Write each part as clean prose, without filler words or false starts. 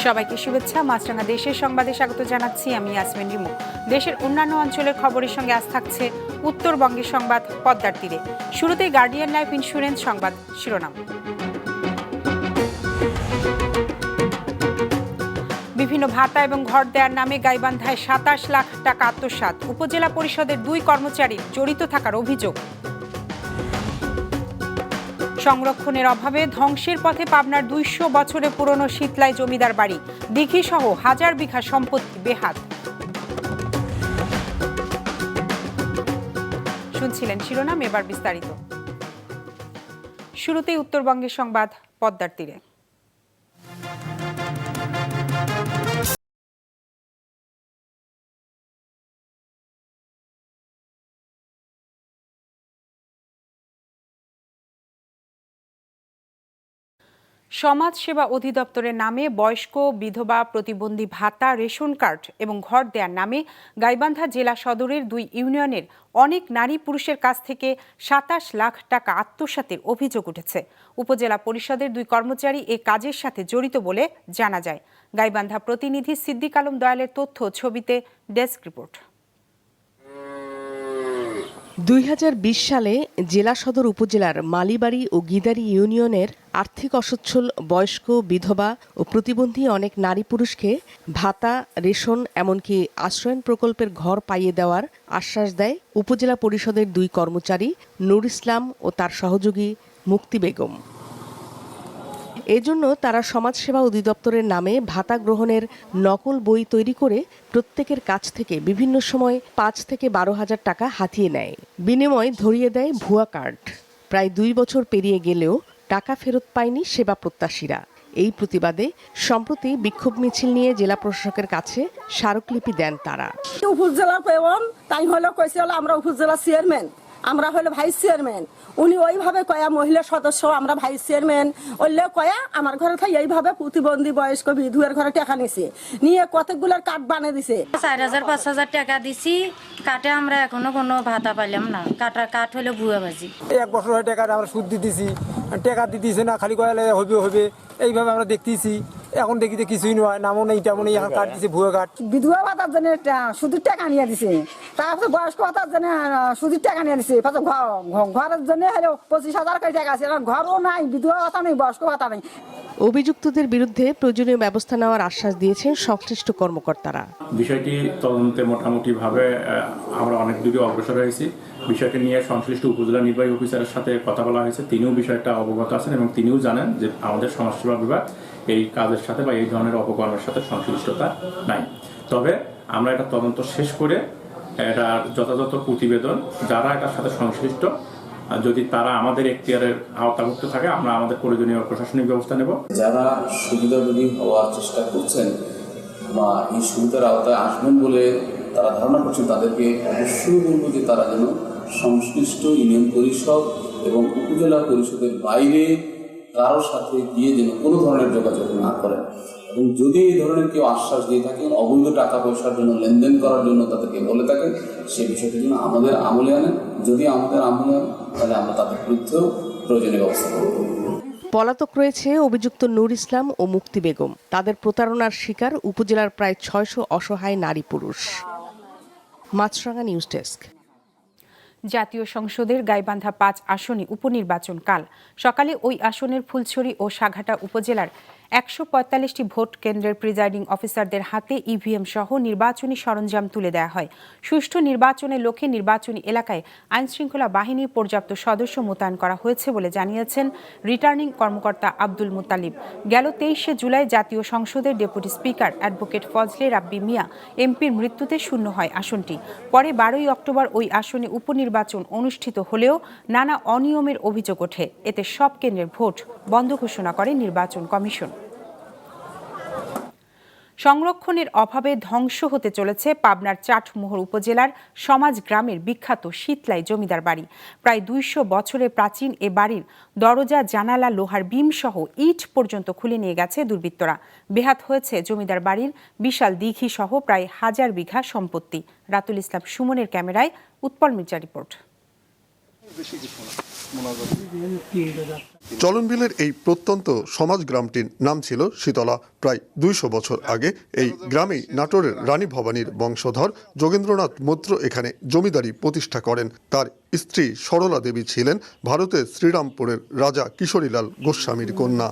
সবাইকে শুভেচ্ছা। মাছরাঙা দেশের সংবাদে স্বাগত জানাচ্ছি আমি ইয়াসমিন রিমু। দেশের অন্যান্য অঞ্চলের খবরের সঙ্গে আজ থাকছে উত্তরবঙ্গের সংবাদ পদ্মার তীরে। শুরুতেই গার্ডিয়ান লাইফ ইন্স্যুরেন্স সংবাদ শিরোনাম। বিভিন্ন ভাতা এবং ঘর দেওয়ার নামে গাইবান্ধায় ২৭ লাখ টাকা আত্মসাৎ। উপজেলা পরিষদের ২ কর্মচারী জড়িত থাকার অভিযোগ। সংরক্ষণের অভাবে ধ্বংসের পথে পাবনার ২০০ বছরের পুরনো শীতলাই জমিদার বাড়ি, দিঘি সহ হাজার বিঘা সম্পত্তি বেহাত। শুনছিলেন শিরোনাম, এবার বিস্তারিত। শুরুতেই উত্তরবঙ্গের সংবাদ পদ্মার তীরে। সমাজ সেবা অধিদপ্তরের নামে বয়স্ক, বিধবা, প্রতিবন্ধী ভাতা, রেশন কার্ড এবং ঘর দেওয়ার নামে গাইবান্ধা জেলা সদরের ২ ইউনিয়নের অনেক নারী পুরুষের কাছ থেকে ২৭ লাখ টাকা আত্মসাতের অভিযোগ উঠেছে। উপজেলা পরিষদের ২ কর্মচারী এ কাজের সাথে জড়িত বলে জানা যায়। গাইবান্ধা প্রতিনিধি সিদ্দিক আলম দয়ালের তথ্য, ছবিতে ডেস্ক রিপোর্ট। ২০২০ সালে জেলা সদর উপজেলার মালিবাড়ি ও গিদারি ইউনিয়নের আর্থিক অসচ্ছল বয়স্ক, বিধবা ও প্রতিবন্ধী অনেক নারী পুরুষকে ভাতা, রেশন এমনকি আশ্রয়ন প্রকল্পের ঘর পাইয়ে দেওয়ার আশ্বাস দেয় উপজেলা পরিষদের ২ কর্মচারী নূর ইসলাম ও তার সহযোগী মুক্তি বেগম। এজন্য তারা সমাজসেবা অধিদপ্তরের নামে ভাতা গ্রহণের নকল বই তৈরি করে প্রত্যেকের কাছ থেকে বিভিন্ন সময় ৫ থেকে ১২ হাজার টাকা হাতিয়ে নেয়। বিনিময়ে ধরিয়ে দেয় ভুয়া কার্ড। প্রায় ২ বছর পেরিয়ে গেলেও টাকা ফেরত পায়নি সেবা প্রত্যাশীরা। এই প্রতিবাদে সম্প্রতি বিক্ষোভ মিছিল নিয়ে জেলা প্রশাসকের কাছে স্মারকলিপি দেন তারা। উপজেলা পেয়ন তাই হলো কইছে হলো আমরা উপজেলা চেয়ারম্যান, আমরা হলো ভাইস চেয়ারম্যান। উনি ওইভাবে কয়া মহিলা সদস্য, আমরা ভাইস চেয়ারম্যান ওইলে কয়া আমার ঘরে থাই এইভাবে প্রতিবন্ধী বয়স্ক বিধুয়ের ঘরে টাকা নিছে, নিয়ে কতগুলোর কার্ড বানিয়ে দিছে। ৪,০০০-৫,০০০ টাকা দিছি, কাটে আমরা এখনো কোনো ভাতা পাইলাম না। কাট হলো ভুয়াবাজি। 1 বছর হয়ে টাকা আমরা সুদ দিতেছি, টাকা দিতেছে না, খালি কয়ালে হবে এইভাবে আমরা দেখতেছি। এখন দেখি যে কিছুই নয়, নামও নেই তেমন নেই, এখন কাট দিছে ভুয়া কাট। বিধবা ভাতার জন্য সুদের টাকা নিয়ে দিছে, তারপরে বয়স্ক ভাতার জন্য সুদের টাকা নিয়ে দিছে, ঘরের জন্য হলো 25,000 টাকা আছে, ঘরও নাই, বিধবা ভাতা নেই, বয়স্ক ভাতা নেই। অভিযুক্তদের বিরুদ্ধে প্রয়োজনীয় ব্যবস্থা নেওয়ার আশ্বাস দিয়েছেন সংশ্লিষ্ট কর্মকর্তারা। বিষয়টি তদন্তে মোটামুটিভাবে আমরা অনেক দূরে অগ্রসর হয়েছি। বিষয়টি নিয়ে সংশ্লিষ্ট উপজেলা নির্বাহী অফিসারের সাথে কথা বলা হয়েছে। তিনিও বিষয়টা অবগত আছেন এবং তিনিও জানেন যে আমাদের সমাজসেবা বিভাগ এই কাজের সাথে বা এই ধরনের অপকর্মের সাথে সংশ্লিষ্টতা নাই। তবে আমরা এটা তদন্ত শেষ করে এটা যথাযথ প্রতিবেদন যারা এটার সাথে সংশ্লিষ্ট, যদি তারা আমাদের এখতিয়ারের আওতাভুক্ত থাকে, আমরা আমাদের প্রয়োজনীয় প্রশাসনিক ব্যবস্থা নেব। যারা সুবিধাভোগী হওয়ার চেষ্টা করছেন বা এই সুবিধার আওতায় আসবেন বলে তারা ধারণা করছেন, তাদেরকে অবশ্যই বলবো যে তারা যেন সংশ্লিষ্ট ইউনিয়ন পরিষদ এবং উপজেলা পরিষদের বাইরে কারোর সাথে গিয়ে যেন কোনো ধরনের যোগাযোগ না করেন। এবং যদি এই ধরনের কেউ আশ্বাস দিয়ে থাকেন, অবৈধ টাকা পয়সার জন্য লেনদেন করার জন্য তাদেরকে বলে থাকেন, সেই বিষয়টি যেন আমাদের আমলে আনেন। যদি আমাদের আমলে আনেন তাহলে আমরা তাদের বিরুদ্ধেও প্রয়োজনীয় ব্যবস্থা করব। পলাতক রয়েছে অভিযুক্ত নূর ইসলাম ও মুক্তি বেগম। তাদের প্রতারণার শিকার উপজেলার প্রায় ৬০০ অসহায় নারী পুরুষ। মাছরাঙা নিউজ ডেস্ক। জাতীয় সংসদের গাইবান্ধা ৫ আসনে উপনির্বাচন কাল। সকালে ওই আসনের ফুলছড়ি ও সাঘাটা উপজেলার ১৪৫টি ভোট কেন্দ্রের প্রিজাইডিং অফিসারদের হাতে ইভিএম সহ নির্বাচনী সরঞ্জাম তুলে দেওয়া হয়। সুষ্ঠু নির্বাচনের লক্ষ্যে নির্বাচনী এলাকায় আইনশৃঙ্খলা বাহিনীর পর্যাপ্ত সদস্য মোতায়েন করা হয়েছে বলে জানিয়েছেন রিটার্নিং কর্মকর্তা আব্দুল মুতালিব। গেল ২৩শে জুলাই জাতীয় সংসদের ডেপুটি স্পিকার অ্যাডভোকেট ফজলে রাব্বি মিয়া এমপির মৃত্যুতে শূন্য হয় আসনটি। পরে ১২ই অক্টোবর ওই আসনে উপনির্বাচন অনুষ্ঠিত হলেও নানা অনিয়মের অভিযোগ ওঠে। এতে সব কেন্দ্রের ভোট বন্ধ ঘোষণা করে নির্বাচন কমিশন। সংরক্ষণের অভাবে ধ্বংস হতে চলেছে পাবনার চাটমোহর উপজেলার সমাজ গ্রামের বিখ্যাত শীতলাই জমিদার বাড়ি। প্রায় ২০০ বছরের প্রাচীন এ বাড়ির দরজা, জানালা, লোহার বিম সহ ইট পর্যন্ত খুলে নিয়ে গেছে দুর্বৃত্তরা। বেহাত হয়েছে জমিদার বাড়ির বিশাল দিঘি সহ প্রায় হাজার বিঘা সম্পত্তি। রাতুল ইসলাম সুমনের ক্যামেরায় উৎপল মির্জা রিপোর্ট। চলনবিলের এই প্রত্যন্ত সমাজ গ্রামটির নাম ছিল শীতলা। প্রায় 200 বছর আগে এই গ্রামেই নাটোরের রানী ভবানীর বংশধর যোগেন্দ্রনাথ মৈত্র এখানে জমিদারি প্রতিষ্ঠা করেন। তার স্ত্রী সরলা দেবী ছিলেন ভারতের শ্রীরামপুরের রাজা কিশোরীলাল গোস্বামীর কন্যা।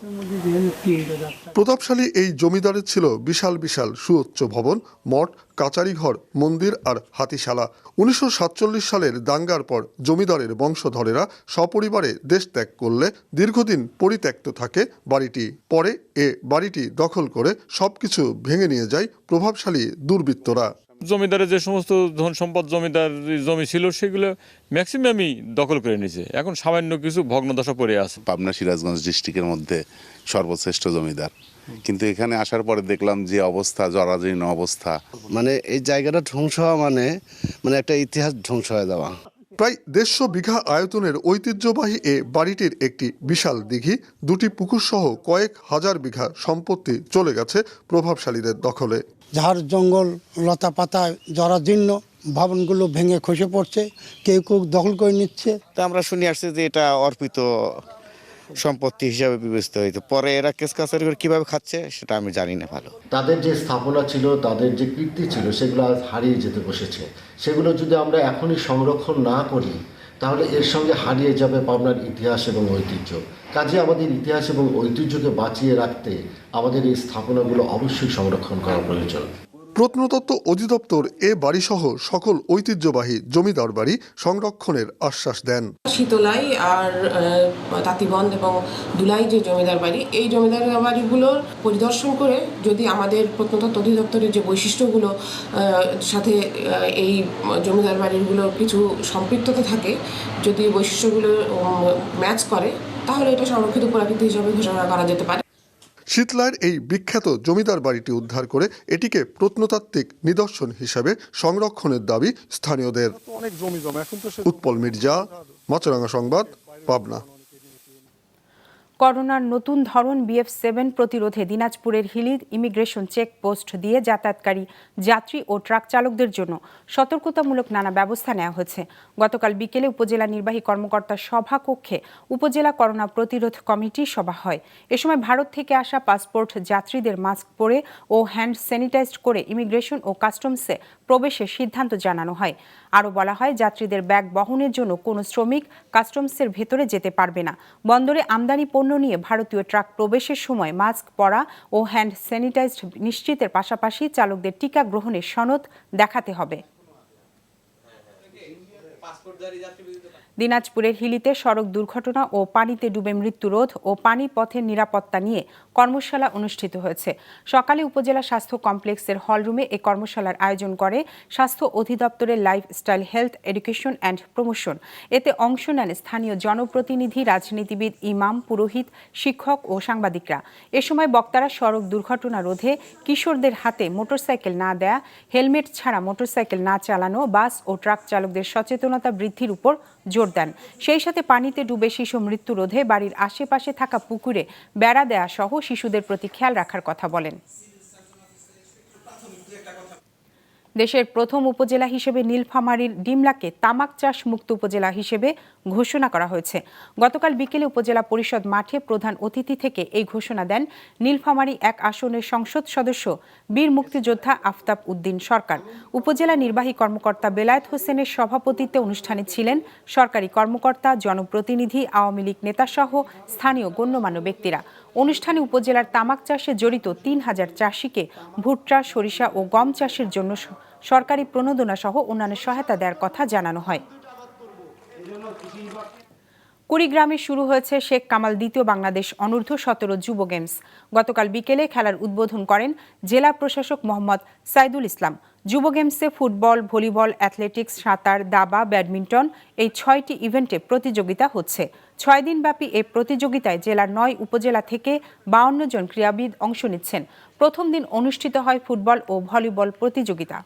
প্রতাপশালী এই জমিদারের ছিল বিশাল বিশাল সুউচ্চ ভবন, মঠ, কাচারিঘর, মন্দির আর হাতিশালা। 1947 সালের দাঙ্গার পর জমিদারের বংশধরেরা সপরিবারে দেশ ত্যাগ করলে দীর্ঘদিন পরিত্যক্ত থাকে বাড়িটি। পরে এ বাড়িটি দখল করে সবকিছু ভেঙে নিয়ে যায় প্রভাবশালী দুর্বৃত্তরা। জমিদারের যে সমস্ত ধন সম্পদ জমিদার জমি ছিল সেগুলো ম্যাক্সিমামই দখল করে নিয়েছে। এখন সামান্য কিছু ভগ্নদশা পড়ে আছে। পাবনা সিরাজগঞ্জ ডিস্ট্রিক্টের মধ্যে সর্বশ্রেষ্ঠ জমিদার, কিন্তু এখানে আসার পরে দেখলাম যে অবস্থা, জরাজীর্ণ অবস্থা। মানে এই জায়গাটা ধ্বংস হওয়া মানে একটা ইতিহাস ধ্বংস হয়ে যাওয়া। প্রায় 150 বিঘা আয়তনের ঐতিহ্যবাহী এ বাড়িটির একটি বিশাল দিঘি, 2টি পুকুর সহ কয়েক হাজার বিঘা সম্পত্তি চলে গেছে প্রভাবশালীদের দখলে। ঝাড় জঙ্গল লতা পাতা জরাজীর্ণ, ভবনগুলো ভেঙে খসে পড়ছে, কেউ কেউ দখল করে নিচ্ছে। তা আমরা শুনে আসছি যে এটা অর্পিত সম্পত্তি হিসাবে বিবেচিত হইতো। পরে এরা কেস কাছারি করে কিভাবে খাচ্ছে সেটা আমি জানি না ভালো। তাদের যে স্থাপনা ছিল, তাদের যে কীর্তি ছিল, সেগুলো আজ হারিয়ে যেতে বসেছে। সেগুলো যদি আমরা এখনই সংরক্ষণ না করি তাহলে এর সঙ্গে হারিয়ে যাবে পাবনার ইতিহাস এবং ঐতিহ্য। কাজে আমাদের ইতিহাস এবং ঐতিহ্যকে বাঁচিয়ে রাখতে আমাদের এই স্থাপনাগুলো অবশ্যই সংরক্ষণ করা প্রয়োজন। প্রত্নতত্ত্ব অধিদপ্তর এ বাড়িসহ সকল ঐতিহ্যবাহী জমিদার বাড়ি সংরক্ষণের আশ্বাস দেন। শীতলাই আর তাঁতিবন্ধ এবং দুলাই যে জমিদার বাড়ি, এই জমিদার বাড়িগুলোর পরিদর্শন করে যদি আমাদের প্রত্নতত্ত্ব অধিদপ্তরের যে বৈশিষ্ট্যগুলো সাথে এই জমিদার বাড়িগুলোর কিছু সম্পৃক্ততা থাকে, যদি বৈশিষ্ট্যগুলো ম্যাচ করে তাহলে এটা সংরক্ষিত পুরাকীর্তি হিসাবে ঘোষণা করা যেতে পারে। শীতলার এই বিখ্যাত জমিদার বাড়িটি উদ্ধার করে এটিকে প্রত্নতাত্ত্বিক নিদর্শন হিসেবে সংরক্ষণের দাবি স্থানীয়দের। উৎপল মির্জা, মাছরাঙা সংবাদ, পাবনা। করোনার নতুন ধরন BF7 প্রতিরোধে দিনাজপুরের হিলি ইমিগ্রেশন চেকপোস্ট দিয়ে যাতায়াতকারী যাত্রী ও ট্রাক চালকদের জন্য সতর্কতামূলক নানা ব্যবস্থা নেওয়া হয়েছে। গতকাল বিকেলে উপজেলা নির্বাহী কর্মকর্তার সভাকক্ষে উপজেলা করোনা প্রতিরোধ কমিটির সভা হয়। এ সময় ভারত থেকে আসা পাসপোর্ট যাত্রীদের মাস্ক পরে ও হ্যান্ড স্যানিটাইজড করে ইমিগ্রেশন ও কাস্টমসে প্রবেশের সিদ্ধান্ত জানানো হয়। আরও বলা হয়, যাত্রীদের ব্যাগ বহনের জন্য কোনো শ্রমিক কাস্টমসের ভেতরে যেতে পারবে না। বন্দরে আমদানি পণ্য নিয়ে ভারতীয় ট্রাক প্রবেশের সময় মাস্ক পরা ও হ্যান্ড স্যানিটাইজড নিশ্চিতের পাশাপাশি চালকদের টিকা গ্রহণের সনদ দেখাতে হবে। দিনাজপুরের হিলিতে সড়ক দুর্ঘটনা ও পানিতে ডুবে মৃত্যু রোধ ও পানি পথের নিরাপত্তা নিয়ে কর্মশালা অনুষ্ঠিত হয়েছে। সকালে উপজেলা স্বাস্থ্য কমপ্লেক্সের হলরুমে এই কর্মশালার আয়োজন করে স্বাস্থ্য অধিদপ্তরের lifestyle health education and promotion. এতে অংশ নেন স্থানীয় জনপ্রতিনিধি, রাজনীতিবিদ, ইমাম, পুরোহিত, শিক্ষক ও সাংবাদিকরা। এ সময় বক্তারা সড়ক দুর্ঘটনা রোধে কিশোরদের হাতে মোটরসাইকেল না দেয়া, হেলমেট ছাড়া মোটরসাইকেল না চালানো, বাস ও ট্রাক চালকদের সচেতনতা বৃদ্ধির উপর জোর দেন। সেই সাথে পানিতে ডুবে শিশু মৃত্যু রোধে বাড়ির আশেপাশে থাকা পুকুরে বেড়া দেয়া সহ শিশুদের প্রতি খেয়াল রাখার কথা বলেন। দেশের প্রথম উপজেলা হিসেবে নীলফামারীর ডিমলাকে তামাক চাষ মুক্ত উপজেলা হিসেবে ঘোষণা করা হয়েছে। গতকাল বিকেলে উপজেলা পরিষদ মাঠে প্রধান অতিথি থেকে এই ঘোষণা দেন নীলফামারী 1 আসনের সংসদ সদস্য বীর মুক্তিযোদ্ধা আফতাব উদ্দিন সরকার। উপজেলা নির্বাহী কর্মকর্তা বেলায়েত হোসেনের সভাপতিত্বে অনুষ্ঠানে ছিলেন সরকারি কর্মকর্তা, জনপ্রতিনিধি, আওয়ামী লীগ নেতাসহ স্থানীয় গণ্যমান্য ব্যক্তিরা। অনুষ্ঠানে উপজেলার তামাক চাষে জড়িত 3000 চাষিকে ভুট্টা, সরিষা ও গম চাষের জন্য সরকারি প্রণোদনা সহ অন্যান্য সহায়তা দেওয়ার কথা জানানো হয়। কুড়িগ্রামে শুরু হয়েছে শেখ কামাল দ্বিতীয় বাংলাদেশ অনূর্ধ্ব-17 যুব গেমস। গতকাল বিকেলে খেলার উদ্বোধন করেন জেলা প্রশাসক মোহাম্মদ সাইদুল ইসলাম। যুব গেমসে ফুটবল, ভলিবল, অ্যাথলেটিক্স, সাঁতার, দাবা, ব্যাডমিন্টন এই 6টি ইভেন্টে প্রতিযোগিতা হচ্ছে। 6 দিনব্যাপী এই প্রতিযোগিতায় জেলার 9 উপজেলা থেকে 52 জন ক্রীড়াবিদ অংশ নিচ্ছেন। প্রথম দিন অনুষ্ঠিত হয় ফুটবল ও ভলিবল প্রতিযোগিতা।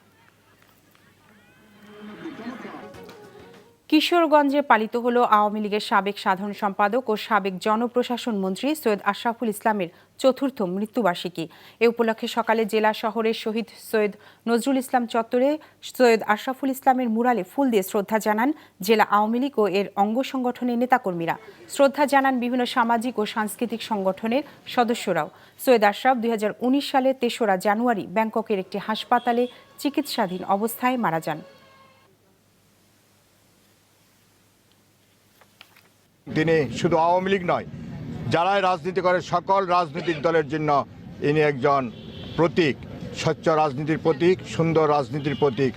কিশোরগঞ্জে পালিত হলো আওয়ামী লীগের সাবেক সাধারণ সম্পাদক ও সাবেক জনপ্রশাসন মন্ত্রী সৈয়দ আশরাফুল ইসলামের চতুর্থ মৃত্যুবার্ষিকী। এ উপলক্ষে সকালে জেলা শহরের শহীদ সৈয়দ নজরুল ইসলাম চত্বরে সৈয়দ আশরাফুল ইসলামের মুরালে ফুল দিয়ে শ্রদ্ধা জানান জেলা আওয়ামী লীগ ও এর অঙ্গ সংগঠনের নেতাকর্মীরা। শ্রদ্ধা জানান বিভিন্ন সামাজিক ও সাংস্কৃতিক সংগঠনের সদস্যরাও। সৈয়দ আশরাফ 2019 সালের 3রা জানুয়ারি ব্যাংককের একটি হাসপাতালে চিকিৎসাধীন অবস্থায় মারা যান। তিনি শুধু আওয়ামী লীগ নয়, যারাই রাজনীতি করে সকল রাজনৈতিক দলের জন্য ইনি একজন প্রতীক, স্বচ্ছ রাজনীতির প্রতীক, সুন্দর রাজনীতির প্রতীক।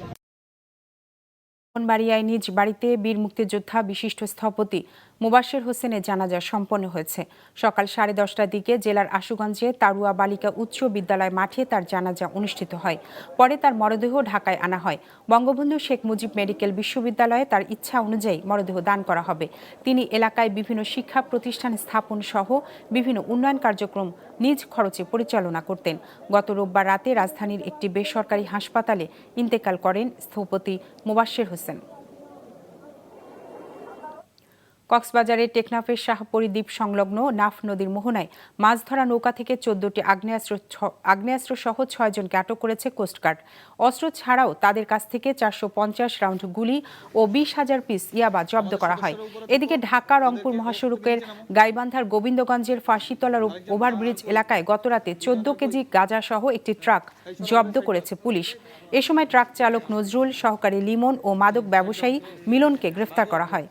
ব্রাহ্মণবাড়িয়ায় নিজ বাড়িতে বীর মুক্তিযোদ্ধা বিশিষ্ট স্থপতি মুবাশ্বের হোসেনের জানাজা সম্পন্ন হয়েছে। সকাল 10:30টার দিকে জেলার আশুগঞ্জে তারুয়া বালিকা উচ্চ বিদ্যালয় মাঠে তার জানাজা অনুষ্ঠিত হয়। পরে তার মরদেহ ঢাকায় আনা হয়। বঙ্গবন্ধু শেখ মুজিব মেডিকেল বিশ্ববিদ্যালয়ে তার ইচ্ছা অনুযায়ী মরদেহ দান করা হবে। তিনি এলাকায় বিভিন্ন শিক্ষা প্রতিষ্ঠান স্থাপন সহ বিভিন্ন উন্নয়ন কার্যক্রম নিজ খরচে পরিচালনা করতেন। গত রোববার রাতে রাজধানীর একটি বেসরকারি হাসপাতালে ইন্তেকাল করেন স্থপতি মুবাশ্বের হোসেন। কক্সবাজারের টেকনাফের শাহপরী দ্বীপ সংলগ্ন নাফ নদীর মোহনায় মাছ ধরা নৌকা থেকে 14টি আগ্নেয়াস্ত্র সহ 6 জনকে আটক করেছে কোস্টগার্ড। অস্ত্র ছাড়াও তাদের কাছ থেকে 450 রাউন্ড গুলি ও 20,000 পিস ইয়াবা জব্দ করা হয়। এদিকে ঢাকা রংপুর মহাসড়কের গাইবান্ধার গোবিন্দগঞ্জের ফাঁসিতলার ওভারব্রিজ এলাকায় গতরাতে 14 কেজি গাঁজা সহ একটি ট্রাক জব্দ করেছে পুলিশ। এ সময় ট্রাক চালক নজরুল, সহকারী লিমন ও মাদক ব্যবসায়ী মিলনকে গ্রেফতার করা হয়।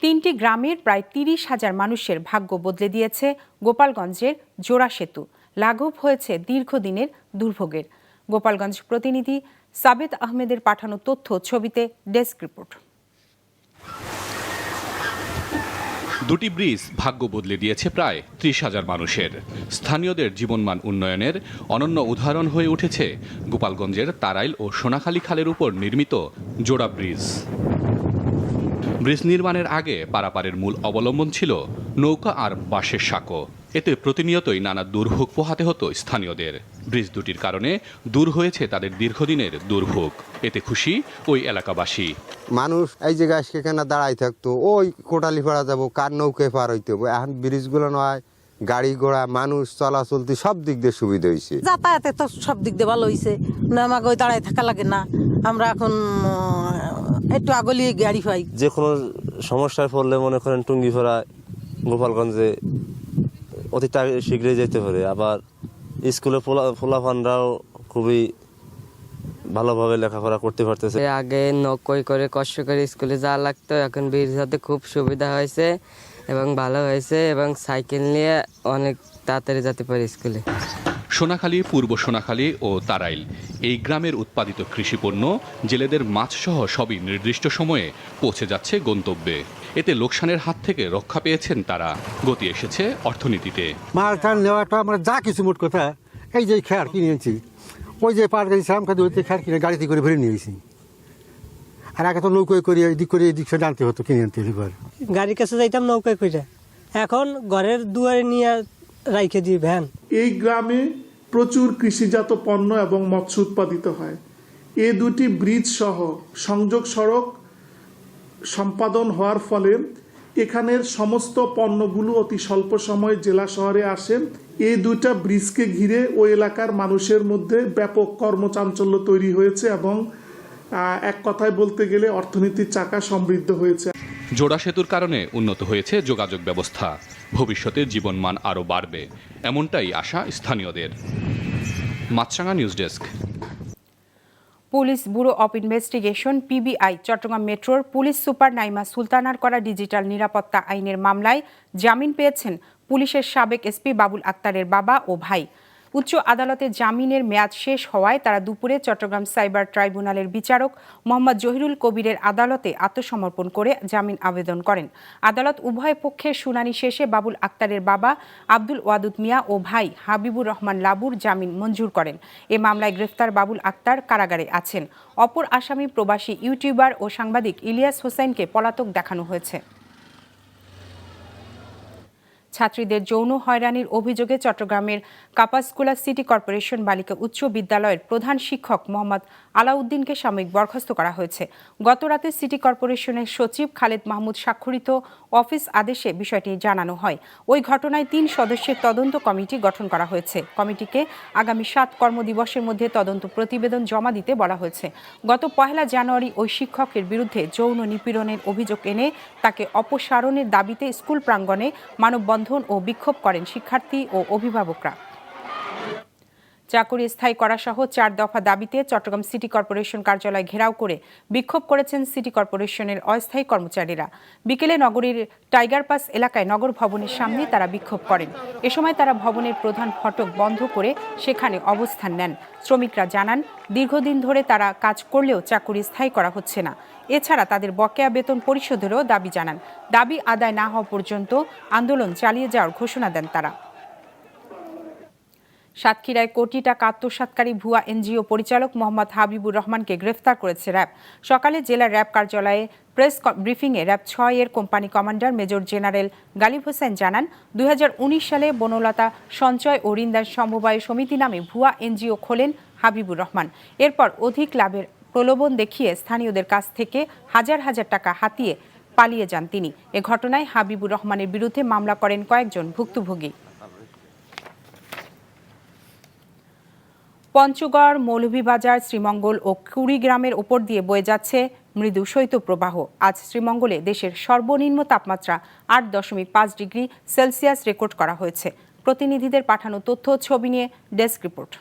3টি গ্রামের প্রায় 30,000 মানুষের ভাগ্য বদলে দিয়েছে গোপালগঞ্জের জোড়া সেতু। লাঘব হয়েছে দীর্ঘদিনের দুর্ভোগের। গোপালগঞ্জ প্রতিনিধি সাবেদ আহমেদের পাঠানো তথ্য, ছবিতে ডেস্ক রিপোর্ট। দুটি ব্রিজ ভাগ্য বদলে দিয়েছে প্রায় 30,000 মানুষের। স্থানীয়দের জীবনমান উন্নয়নের অনন্য উদাহরণ হয়ে উঠেছে গোপালগঞ্জের তারাইল ও সোনাখালী খালের উপর নির্মিত জোড়া ব্রিজ। ব্রিজ নির্মাণের আগে পারাপারের মূল অবলম্বন ছিল নৌকা আর বাঁশের সাঁকো। এতে প্রতিনিয়তই নানা দুর্ভোগ পোহাতে হতো স্থানীয়দের। ব্রিজ দুটির কারণে দূর হয়েছে তাদের দীর্ঘদিনের দুর্ভোগ। এতে খুশি ওই এলাকাবাসী। মানুষ এই জায়গায় সেখানে দাঁড়াই থাকতো, ওই কোটালি পাড়া যাবো, কার নৌকায় পার হইতে হবে। এখন ব্রিজগুলো নয়, গাড়ি ঘোড়া মানুষ চলাচলতি সব দিক দিয়ে সুবিধা হয়েছে। যাতায়াতে তো সব দিক দিয়ে ভালো হয়েছে, আমাকে ওই দাঁড়ায় থাকা লাগে না। আমরা এখন একটু আগলি গাড়ি পাই। যে কোনো সমস্যার পড়লে মনে করেন টুঙ্গিপাড়া গোপালগঞ্জে অতি শীঘ্রই যেতে পারে। আবার স্কুলে পোলাপানরাও খুবই ভালোভাবে লেখাপড়া করতে পারতেছে। আগে নৌকোয় করে কষ্ট করে স্কুলে যাওয়া লাগতো, এখন ব্রিজ হতে খুব সুবিধা হয়েছে এবং ভালো হয়েছে, এবং সাইকেল নিয়ে অনেক তাড়াতাড়ি যেতে পারি স্কুলে। সোনাখালী, পূর্ব সোনাখালী ও তারাইল এই গ্রামের উৎপাদিত কৃষিপণ্য জেলেদের মাছসহ সবই নির্দিষ্ট সময়ে পৌঁছে যাচ্ছে গন্তব্যে। এতে লোকসানের হাত থেকে রক্ষা পেয়েছেন তারা। গতি এসেছে অর্থনীতিতে। মাল টান নেওয়াটা আমরা যা কিছু মোট কথা, এই যে খেয়ার কিনেছি, ওই যে পার গেছিলাম খেয়ার কিনে গাড়িতে করে ভরে নিয়েছি। আর আগে তো নৌকায় করে এদিক সে আনতে হতো, কিনে আনতে হলে গাড়ির কাছে যাইতাম নৌকায় করে, এখন ঘরের দুয়ারে নিয়ে রাইখে দিই ভ্যান। এই গ্রামে প্রচুর কৃষিজাত পণ্য এবং মৎস্য উৎপাদিত হয়। এ দুটি ব্রিজ সহ সংযোগ সড়ক সম্পাদন হওয়ার ফলে এখানের সমস্ত পণ্যগুলো অতি স্বল্প সময়ে জেলা শহরে আসে। এই দুইটা ব্রিজকে ঘিরে ওই এলাকার মানুষের মধ্যে ব্যাপক কর্মচাঞ্চল্য তৈরি হয়েছে এবং এক কথায় বলতে গেলে অর্থনীতির চাকা সমৃদ্ধ হয়েছে। জোড়া সেতুর কারণে উন্নত হয়েছে যোগাযোগ ব্যবস্থা। ভবিষ্যতে জীবনমান আরও বাড়বে, এমনটাই আশা স্থানীয়দের। Maasranga news desk. Police bureau of investigation PBI Chattogram মেট্রোর পুলিশ সুপার নাইমা সুলতানার করা ডিজিটাল নিরাপত্তা আইনের মামলায় জামিন পেয়েছেন পুলিশের সাবেক এসপি বাবুল আক্তারের বাবা ও ভাই। উচ্চ আদালতে জামিনের মেয়াদ শেষ হওয়ায় তারা দুপুরে চট্টগ্রাম সাইবার ট্রাইব্যুনালের বিচারক মোহাম্মদ জহিরুল কবিরের আদালতে আত্মসমর্পণ করে জামিন আবেদন করেন। আদালত উভয় পক্ষের শুনানি শেষে বাবুল আক্তারের বাবা আব্দুল ওয়াদুদ মিয়া ও ভাই হাবিবুর রহমান লাবুর জামিন মঞ্জুর করেন। এ মামলায় গ্রেফতার বাবুল আক্তার কারাগারে আছেন। অপর আসামি প্রবাসী ইউটিউবার ও সাংবাদিক ইলিয়াস হোসেনকে পলাতক দেখানো হয়েছে। ছাত্রীদের যৌন হয়রানির অভিযোগে চট্টগ্রামের কাপাসকুলা সিটি কর্পোরেশন বালিকা উচ্চ বিদ্যালয়ের প্রধান শিক্ষক মোহাম্মদ আলাউদ্দিনকে সাময়িক বরখাস্ত করা হয়েছে। গতরাতে সিটি কর্পোরেশনের সচিব খালেদ মাহমুদ স্বাক্ষরিত অফিস আদেশে বিষয়টি জানানো হয়। ওই ঘটনায় 3 সদস্যের তদন্ত কমিটি গঠন করা হয়েছে। কমিটিকে আগামী 7 কর্মদিবসের মধ্যে তদন্ত প্রতিবেদন জমা দিতে বলা হয়েছে। গত 1 জানুয়ারি ওই শিক্ষকের বিরুদ্ধে যৌন নিপীড়নের অভিযোগ এনে তাকে অপসারণের দাবিতে স্কুল প্রাঙ্গণে মানববন্ধন ও বিক্ষোভ করেন শিক্ষার্থী ও অভিভাবকরা। চাকরি স্থায়ী করা সহ 4 দফা দাবিতে চট্টগ্রাম সিটি কর্পোরেশন কার্যালয় ঘেরাও করে বিক্ষোভ করেছেন সিটি কর্পোরেশনের অস্থায়ী কর্মচারীরা। বিকেলে নগরীর টাইগার পাস এলাকায় নগর ভবনের সামনে তারা বিক্ষোভ করেন। এ সময় তারা ভবনের প্রধান ফটক বন্ধ করে সেখানে অবস্থান নেন। শ্রমিকরা জানান, দীর্ঘদিন ধরে তারা কাজ করলেও চাকরি স্থায়ী করা হচ্ছে না। এছাড়া তাদের বকেয়া বেতন পরিশোধেরও দাবি জানান। দাবি আদায় না হওয়া পর্যন্ত আন্দোলন চালিয়ে যাওয়ার ঘোষণা দেন তারা। সাতক্ষীরায় কোটি টাকা আত্মসাৎকারী ভুয়া এনজিও পরিচালক মোহাম্মদ হাবিবুর রহমানকে গ্রেফতার করেছে র্যাব। সকালে জেলার র্যাব কার্যালয়ে প্রেস ব্রিফিংয়ে র্যাব 6 এর company commander major general Galib Hossain জানান, 2019 সালে বনলতা সঞ্চয় ও ঋণদান সমবায় সমিতি নামে ভুয়া এনজিও খোলেন হাবিবুর রহমান। এরপর অধিক লাভের প্রলোভন দেখিয়ে স্থানীয়দের কাছ থেকে হাজার হাজার টাকা হাতিয়ে পালিয়ে যান তিনি। এ ঘটনায় হাবিবুর রহমানের বিরুদ্ধে মামলা করেন কয়েকজন ভুক্তভোগী। পঞ্চগড়, মৌলভীবাজার, শ্রীমঙ্গল ও কুড়িগ্রামের ওপর দিয়ে বয়ে যাচ্ছে মৃদু শৈত্যপ্রবাহ। আজ শ্রীমঙ্গলে দেশের সর্বনিম্ন তাপমাত্রা 8.5 ডিগ্রি সেলসিয়াস রেকর্ড করা হয়েছে। প্রতিনিধিদের পাঠানো তথ্য ছবি নিয়ে ডেস্ক রিপোর্ট।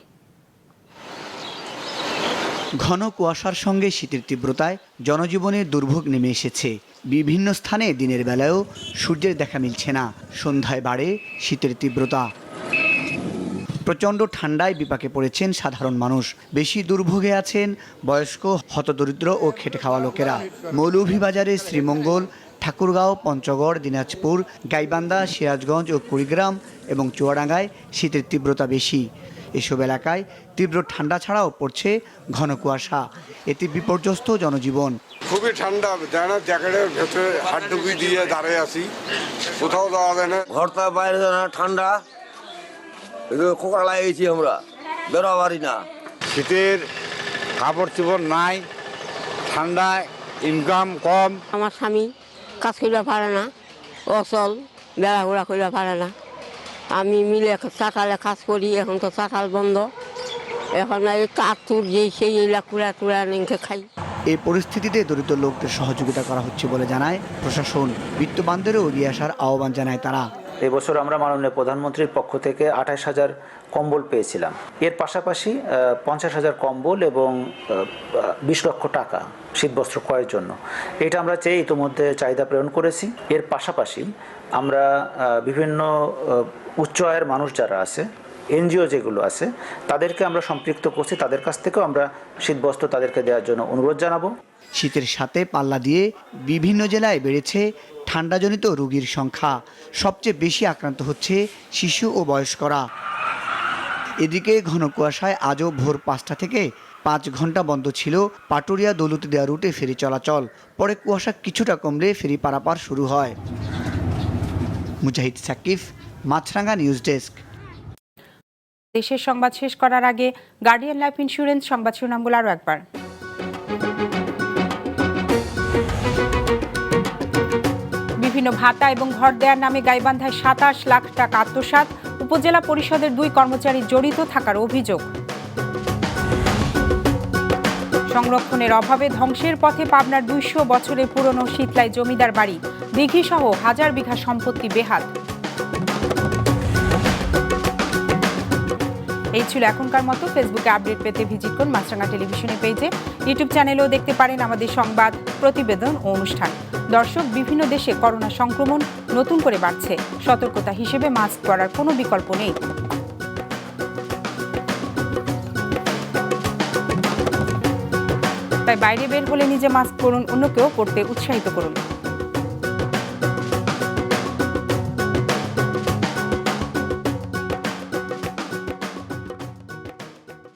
ঘন কুয়াশার সঙ্গে শীতের তীব্রতায় জনজীবনের দুর্ভোগ নেমে এসেছে। বিভিন্ন স্থানে দিনের বেলায়ও সূর্যের দেখা মিলছে না। সন্ধ্যায় বাড়ে শীতের তীব্রতা। প্রচণ্ড ঠান্ডায় বিপাকে পড়েছেন সাধারণ মানুষ। বেশি দুর্ভোগে আছেন বয়স্ক, হতদরিদ্র ও খেটে খাওয়া লোকেরা। মৌলভীবাজারে শ্রীমঙ্গল, ঠাকুরগাঁও, পঞ্চগড়, দিনাজপুর, গাইবান্ধা, সিরাজগঞ্জ ও কুড়িগ্রাম এবং চুয়াডাঙ্গায় শীতের তীব্রতা বেশি। এসব এলাকায় তীব্র ঠান্ডা ছাড়াও পড়ছে ঘন কুয়াশা। এতে বিপর্যস্ত জনজীবন। খুবই ঠান্ডা, জানা জ্যাকেটের ভেতরে হাত ডুবি দিয়ে দাঁড়িয়ে আছি, কোথাও যাওয়া যায় না। ঘরটা বাইরে ঠান্ডা, খোকা লাগিয়েছি আমরা, বেরো পারি না। শীতের কাপড় চোপড় নাই, ঠান্ডায় ইনকাম কম। আমার স্বামী কাজ করতে পারে না, অচল, বেড়া ঘোরা করতে পারে না। আমি মিলে চাটালে কাজ করি, এখন তো চাটাল বন্ধ। এখন এই কাতুর যে সেই কুড়া টুড়া নিয়ে খাই। এই পরিস্থিতিতে দরিদ্র লোকদের সহযোগিতা করা হচ্ছে বলে জানায় প্রশাসন। বিত্তবানদেরও এগিয়ে আসার আহ্বান জানায় তারা। এবছর আমরা মাননীয় প্রধানমন্ত্রীর পক্ষ থেকে 28,000 কম্বল পেয়েছিলাম। এর পাশাপাশি 50,000 কম্বল এবং 20 লক্ষ টাকা শীতবস্ত্র ক্রয়ের জন্য। এটা আমরা চেয়ে ইতিমধ্যে চাহিদা প্রেরণ করেছি। এর পাশাপাশি আমরা বিভিন্ন উচ্চ আয়ের মানুষ যারা আছে, এনজিও যেগুলো আছে, তাদেরকে আমরা সম্পৃক্ত করছি। তাদের কাছ থেকেও আমরা শীতবস্ত্র তাদেরকে দেওয়ার জন্য অনুরোধ জানাবো। শীতের সাথে পাল্লা দিয়ে বিভিন্ন জেলায় বেড়েছে ঠান্ডাজনিত রোগীর সংখ্যা। সবচেয়ে বেশি আক্রান্ত হচ্ছে শিশু ও বয়স্করা। এদিকে ঘন কুয়াশায় আজও ভোর 5টা থেকে 5 ঘন্টা বন্ধ ছিল পাটুরিয়া দৌলতদিয়া রুটে ফেরি চলাচল। পরে কুয়াশা কিছুটা কমলে ফেরি পারাপার শুরু হয়। মুজাহিদ সাকিব, মাছরাঙ্গা নিউজ ডেস্ক। দেশের সংবাদ শেষ করার আগে গার্ডিয়ান লাইফ ইন্স্যুরেন্স সংবাদ শিরোনামগুলো আরও একবার। বিভিন্ন ভাতা এবং ঘর দেওয়ার নামে গাইবান্ধায় 27 লাখ টাকা আত্মসাৎ। উপজেলা পরিষদের 2 কর্মচারী জড়িত থাকার অভিযোগ। সংরক্ষণের অভাবে ধ্বংসের পথে পাবনার 200 বছরের পুরনো শীতলাই জমিদার বাড়ি, দিঘি সহ হাজার বিঘা সম্পত্তি বেহাত। এই ছিল এখনকার মতো। ফেসবুকে আপডেট পেতে ভিজিট করুন মাছরাঙা টেলিভিশনের পেজে। ইউটিউব চ্যানেলেও দেখতে পারেন আমাদের সংবাদ, প্রতিবেদন ও অনুষ্ঠান। দর্শক, বিভিন্ন দেশে করোনা সংক্রমণ নতুন করে বাড়ছে। সতর্কতা হিসেবে মাস্ক পরার কোনো বিকল্প নেই। তাই বাইরে বের হলে নিজে মাস্ক পরুন, অন্যকেও পরতে উৎসাহিত করুন।